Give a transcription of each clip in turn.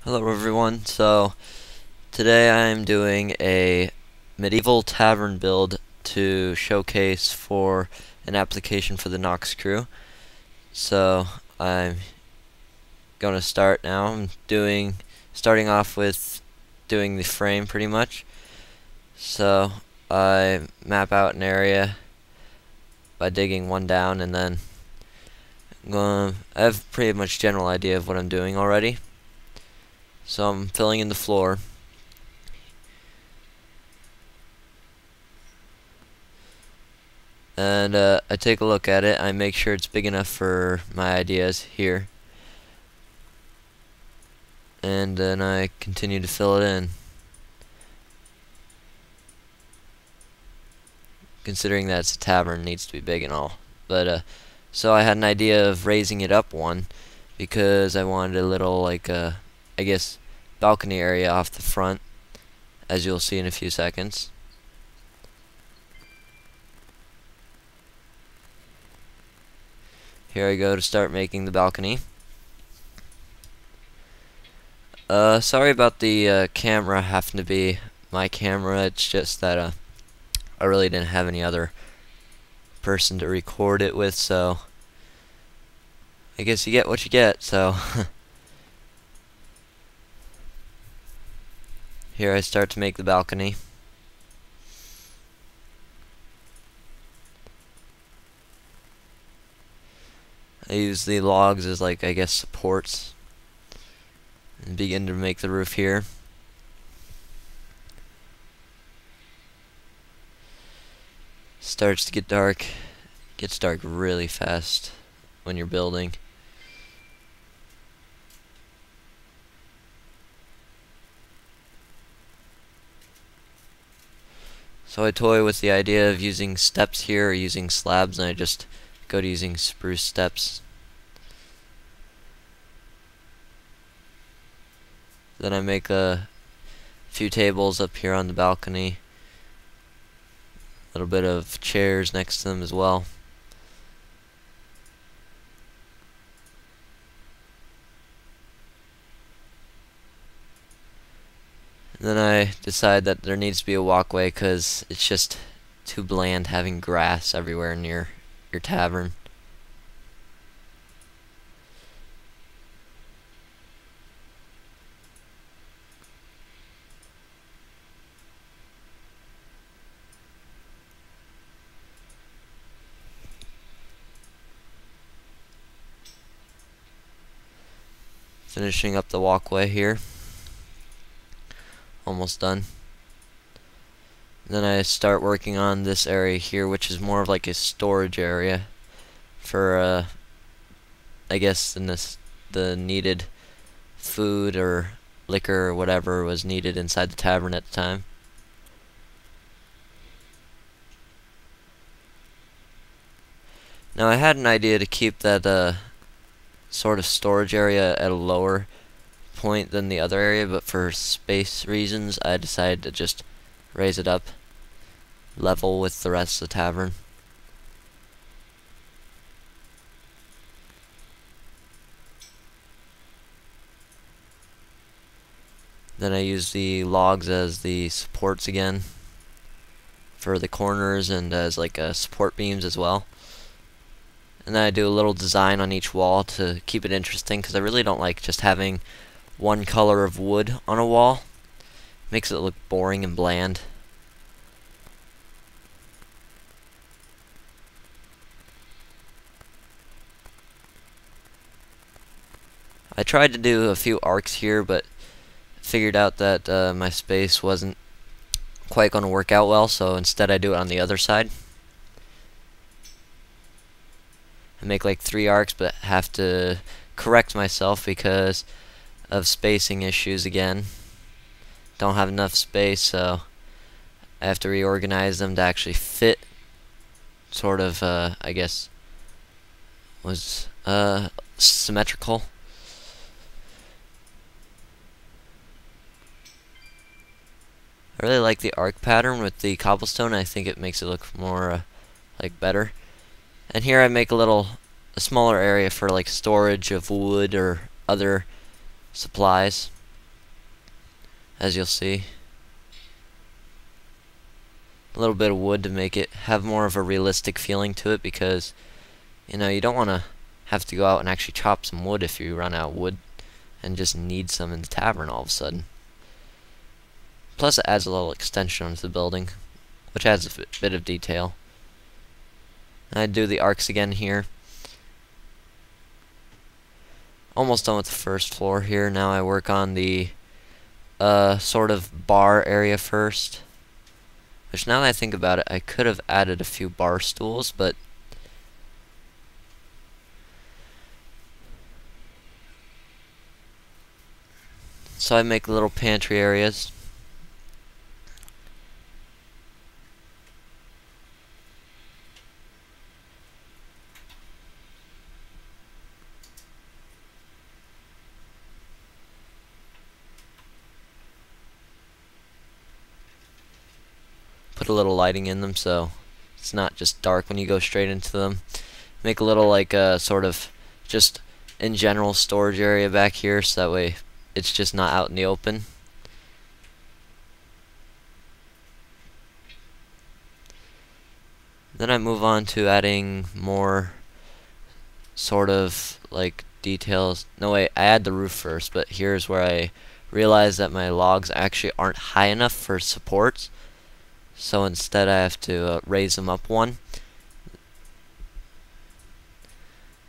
Hello everyone, so today I'm doing a medieval tavern build to showcase for an application for the noxcrew. So I'm going to start now. Starting off with doing the frame pretty much. So I map out an area by digging one down, and then I have pretty much general idea of what I'm doing already. So I'm filling in the floor. And I take a look at it. I make sure it's big enough for my ideas here, and then I continue to fill it in, considering that it's a tavern, it needs to be big and all. But so I had an idea of raising it up one, because I wanted a little, like, I guess, balcony area off the front, as you'll see in a few seconds. Here I go to start making the balcony. Sorry about the camera having to be my camera. It's just that I really didn't have any other person to record it with, so I guess you get what you get. So here I start to make the balcony. I use the logs as, like, I guess, supports, and begin to make the roof here. Starts to get dark. Gets dark really fast when you're building. So I toy with the idea of using steps here or using slabs, and I just go to using spruce steps. Then I make a few tables up here on the balcony. A little bit of chairs next to them as well. And then I decide that there needs to be a walkway, because it's just too bland having grass everywhere near your tavern. Finishing up the walkway here. Almost done. Then I start working on this area here, which is more of like a storage area for I guess the needed food or liquor or whatever was needed inside the tavern at the time. Now I had an idea to keep that sort of storage area at a lower point than the other area, but for space reasons I decided to just raise it up level with the rest of the tavern. Then I use the logs as the supports again for the corners, and as like support beams as well. And then I do a little design on each wall to keep it interesting, because I really don't like just having one color of wood on a wall. Makes it look boring and bland. I tried to do a few arcs here, but figured out that my space wasn't quite going to work out well, so instead I do it on the other side. I make like 3 arcs, but have to correct myself because of spacing issues again. Don't have enough space, so I have to reorganize them to actually fit, sort of, I guess, was symmetrical. I really like the arc pattern with the cobblestone. I think it makes it look more like better. And here I make a smaller area for like storage of wood or other supplies. as you'll see. A little bit of wood to make it have more of a realistic feeling to it, because you know, you don't want to have to go out and actually chop some wood if you run out of wood and just need some in the tavern all of a sudden. Plus it adds a little extension onto the building, which adds a bit of detail. I do the arcs again here. Almost done with the first floor here. Now I work on the sort of bar area first. Which, now that I think about it, I could have added a few bar stools, but so I make little pantry areas. Put a little lighting in them so it's not just dark when you go straight into them. Make a little like sort of just in general storage area back here, so that way it's just not out in the open. Then I move on to adding more sort of like details. No, wait, I add the roof first, but here's where I realize that my logs actually aren't high enough for supports. So instead I have to raise them up one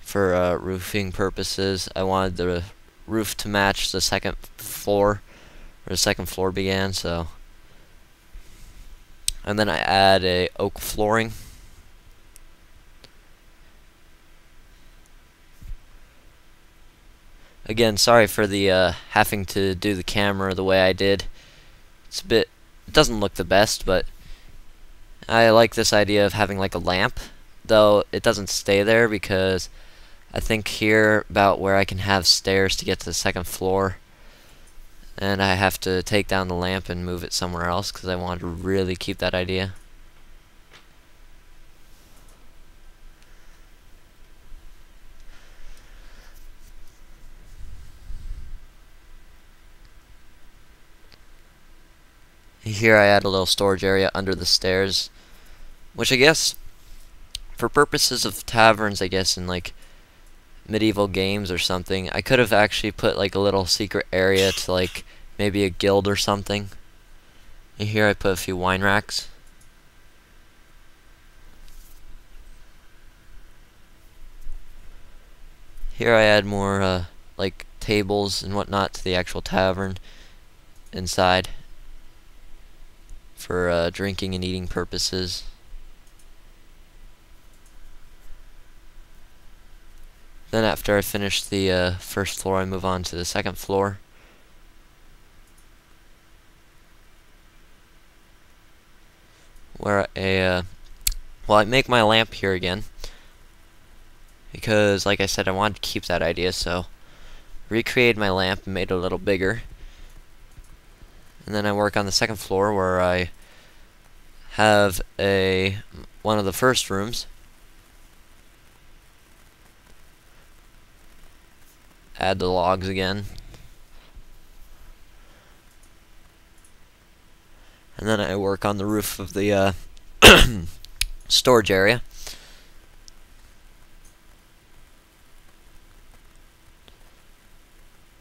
for roofing purposes. I wanted the roof to match the second floor, where the second floor began, so. And then I add a oak flooring. Again, sorry for the having to do the camera the way I did. It's a bit, it doesn't look the best, but I like this idea of having like a lamp, though it doesn't stay there, because I think here about where I can have stairs to get to the second floor, and I have to take down the lamp and move it somewhere else because I wanted to really keep that idea. Here I add a little storage area under the stairs, which I guess for purposes of taverns, I guess in like medieval games or something, I could have actually put like a little secret area to like maybe a guild or something. And here I put a few wine racks. Here I add more like tables and whatnot to the actual tavern inside for drinking and eating purposes. Then after I finish the first floor, I move on to the second floor. Where I make my lamp here again, because like I said, I wanted to keep that idea, so recreated my lamp and made it a little bigger. And then I work on the second floor, where I have one of the first rooms. Add the logs again. And then I work on the roof of the storage area.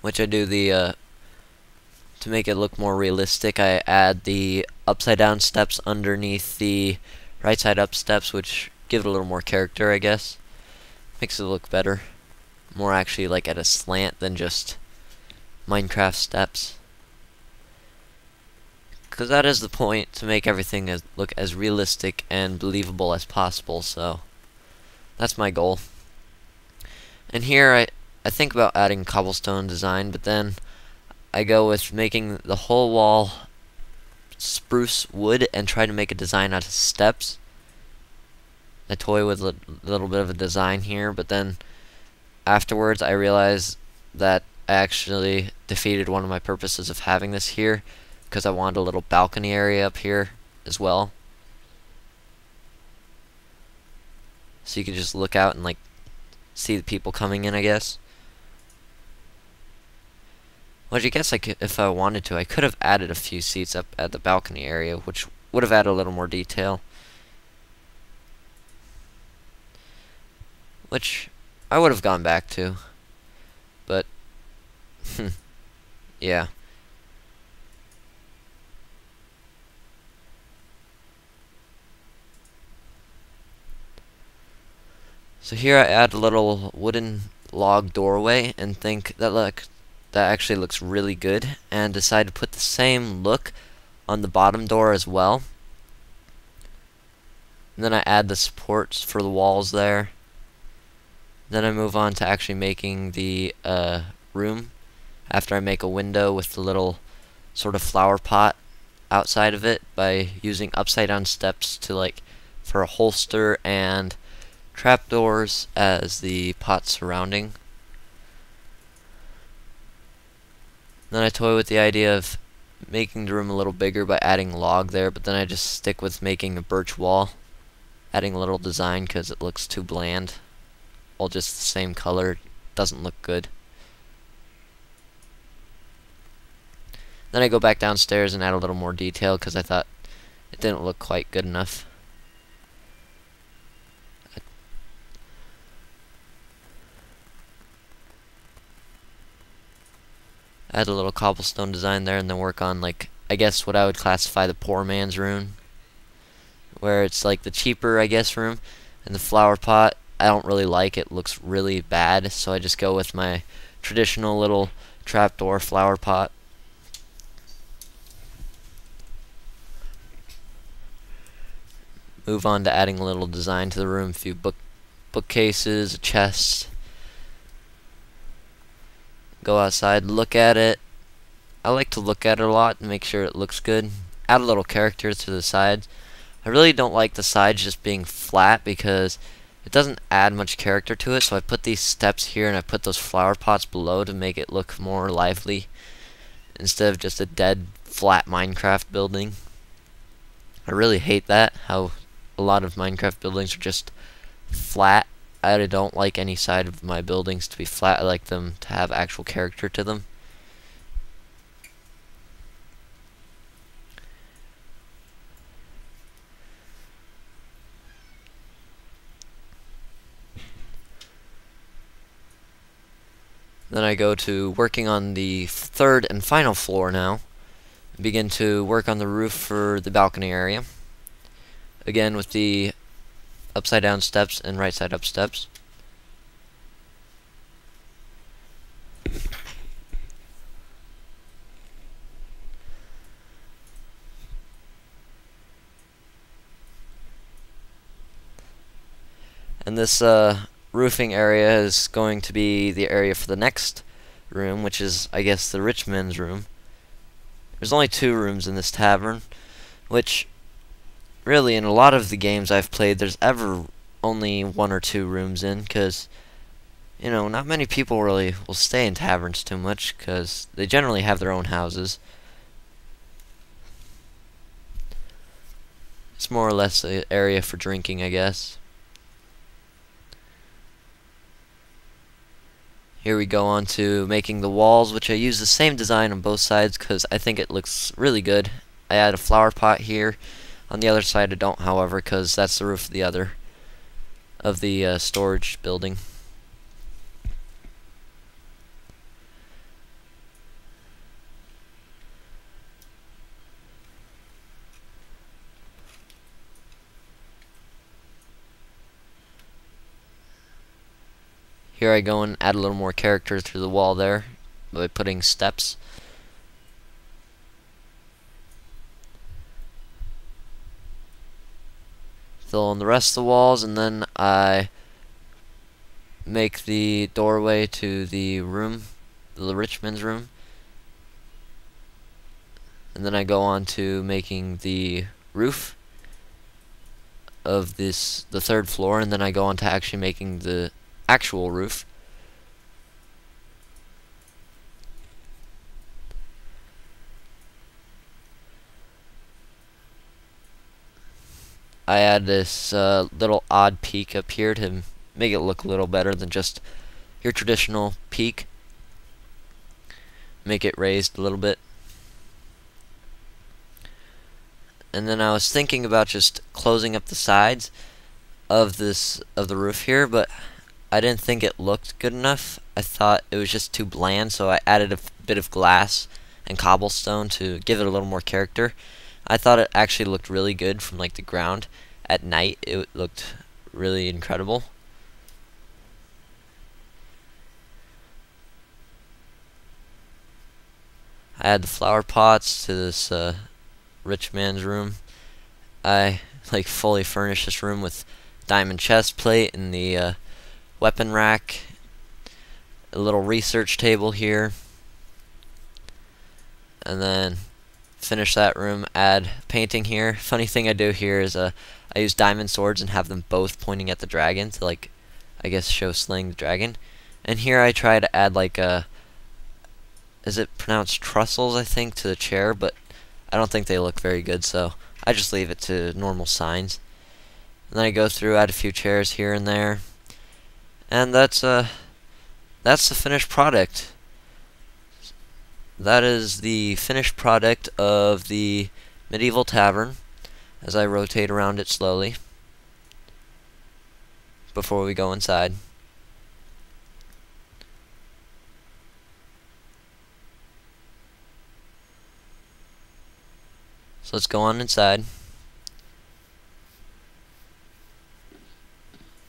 Which I do to make it look more realistic, I add the upside down steps underneath the right side up steps, which give it a little more character, I guess. Makes it look better. More actually like at a slant than just Minecraft steps. Because that is the point, to make everything look as realistic and believable as possible, so that's my goal. And here I think about adding cobblestone design, but then I go with making the whole wall spruce wood and try to make a design out of steps. I toy with a little bit of a design here, but then afterwards I realized that I actually defeated one of my purposes of having this here, because I wanted a little balcony area up here as well, so you could just look out and like see the people coming in, I guess. Which I guess if I wanted to, I could have added a few seats up at the balcony area, which would have added a little more detail. Which I would have gone back to. But, yeah. So here I add a little wooden log doorway and think that actually looks really good, and decide to put the same look on the bottom door as well. And then I add the supports for the walls there. Then I move on to actually making the room after I make a window with the little sort of flower pot outside of it by using upside down steps to for a holster and trapdoors as the pot surrounding. Then I toy with the idea of making the room a little bigger by adding log there, but then I just stick with making a birch wall, adding a little design because it looks too bland. All just the same color, doesn't look good. Then I go back downstairs and add a little more detail because I thought it didn't look quite good enough. Add a little cobblestone design there, and then work on I guess what I would classify the poor man's room, where it's like the cheaper, I guess, room. And the flower pot, I don't really like it, looks really bad, so I just go with my traditional little trapdoor flower pot. Move on to adding a little design to the room, a few bookcases, a chest. Go outside, look at it. I like to look at it a lot and make sure it looks good. Add a little character to the sides. I really don't like the sides just being flat because it doesn't add much character to it, so I put these steps here and I put those flower pots below to make it look more lively instead of just a dead flat Minecraft building. I really hate that, how a lot of Minecraft buildings are just flat. I don't like any side of my buildings to be flat. I like them to have actual character to them. Then I go to working on the third and final floor now. Begin to work on the roof for the balcony area. Again with the upside down steps and right side up steps. And this roofing area is going to be the area for the next room, which is, I guess, the rich man's room. There's only 2 rooms in this tavern, which really in a lot of the games I've played there's ever only 1 or 2 rooms in, because not many people really will stay in taverns too much because they generally have their own houses. It's more or less an area for drinking, I guess. Here we go on to making the walls, which I use the same design on both sides because I think it looks really good. I add a flower pot here. On the other side I don't, however, because that's the roof of the storage building. Here I go and add a little more character to the wall there by putting steps. Fill in the rest of the walls, and then I make the doorway to the room, the rich man's room. And then I go on to making the roof of the 3rd floor, and then I go on to actually making the actual roof. I add this little odd peak up here to make it look a little better than just your traditional peak. make it raised a little bit. And then I was thinking about just closing up the sides of the roof here, but I didn't think it looked good enough. I thought it was just too bland, so I added a bit of glass and cobblestone to give it a little more character. I thought it actually looked really good from like the ground. At night it looked really incredible. I add the flower pots to this rich man's room. I like fully furnished this room with diamond chest plate and the weapon rack, a little research table here, and then finish that room, add painting here. Funny thing I do here is I use diamond swords and have them both pointing at the dragon to, like, I guess show slaying the dragon. And here I try to add like a, is it pronounced trussels, I think, to the chair, but I don't think they look very good, so I just leave it to normal signs. And then I go through, add a few chairs here and there, and that's the finished product. That is the finished product of the medieval tavern, as I rotate around it slowly before we go inside. So let's go on inside.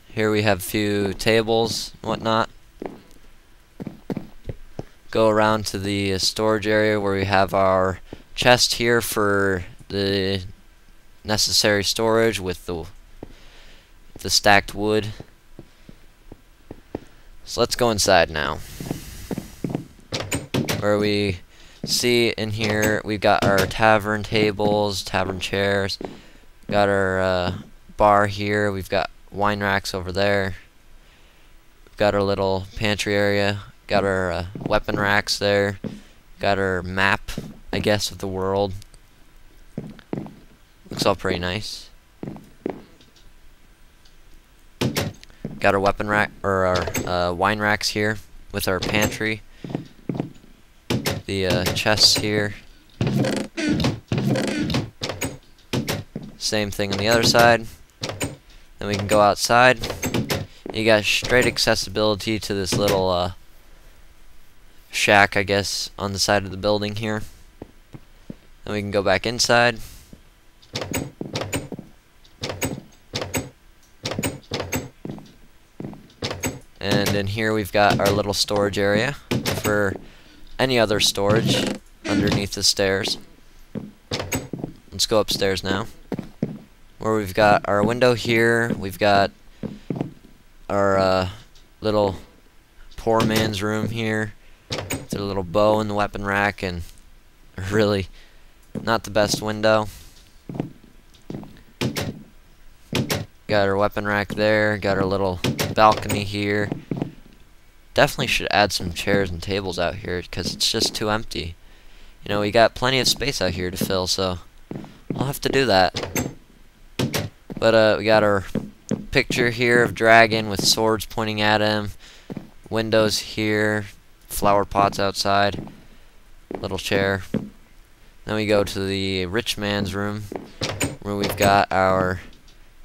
Here we have a few tables and whatnot. Go around to the storage area where we have our chest here for the necessary storage with the stacked wood. So let's go inside now. Where we see in here, we've got our tavern tables, tavern chairs, got our bar here, we've got wine racks over there, we've got our little pantry area, got our weapon racks there, got our map, I guess, of the world. Looks all pretty nice. Got our weapon rack, or our wine racks here with our pantry. The chests here. Same thing on the other side. Then we can go outside. You got straight accessibility to this little shack, I guess, on the side of the building here. Then we can go back inside. And in here we've got our little storage area for any other storage underneath the stairs. Let's go upstairs now, where we've got our window here. We've got our little poor man's room here. It's a little bow in the weapon rack, and really not the best window. Got our weapon rack there. Got our little balcony here. Definitely should add some chairs and tables out here because it's just too empty. You know, we got plenty of space out here to fill, so I'll have to do that. But we got our picture here of dragon with swords pointing at him. Windows here. Flower pots outside. Little chair. Then we go to the rich man's room, where we've got our,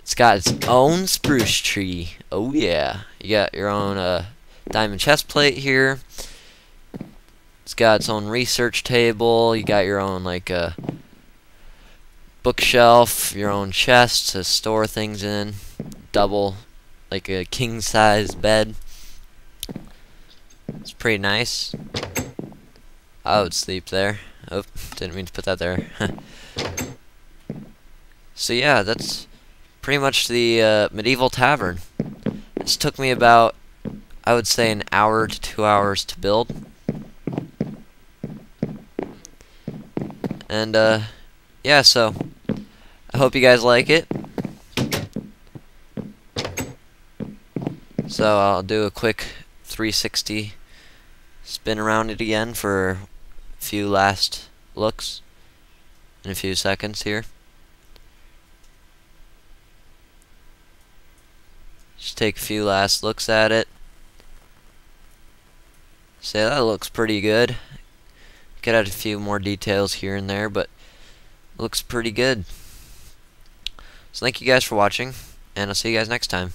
it's got its own spruce tree. Oh yeah. You got your own diamond chest plate here. It's got its own research table. You got your own like bookshelf, your own chest to store things in. Double, like a king size bed. It's pretty nice. I would sleep there. Oh, didn't mean to put that there. So yeah, that's pretty much the medieval tavern. This took me about, I would say, an hour to 2 hours to build. And yeah, so I hope you guys like it. So I'll do a quick 360 spin around it again for a few last looks in a few seconds here. Just take a few last looks at it. Say that looks pretty good. Could add a few more details here and there, but it looks pretty good. So thank you guys for watching, and I'll see you guys next time.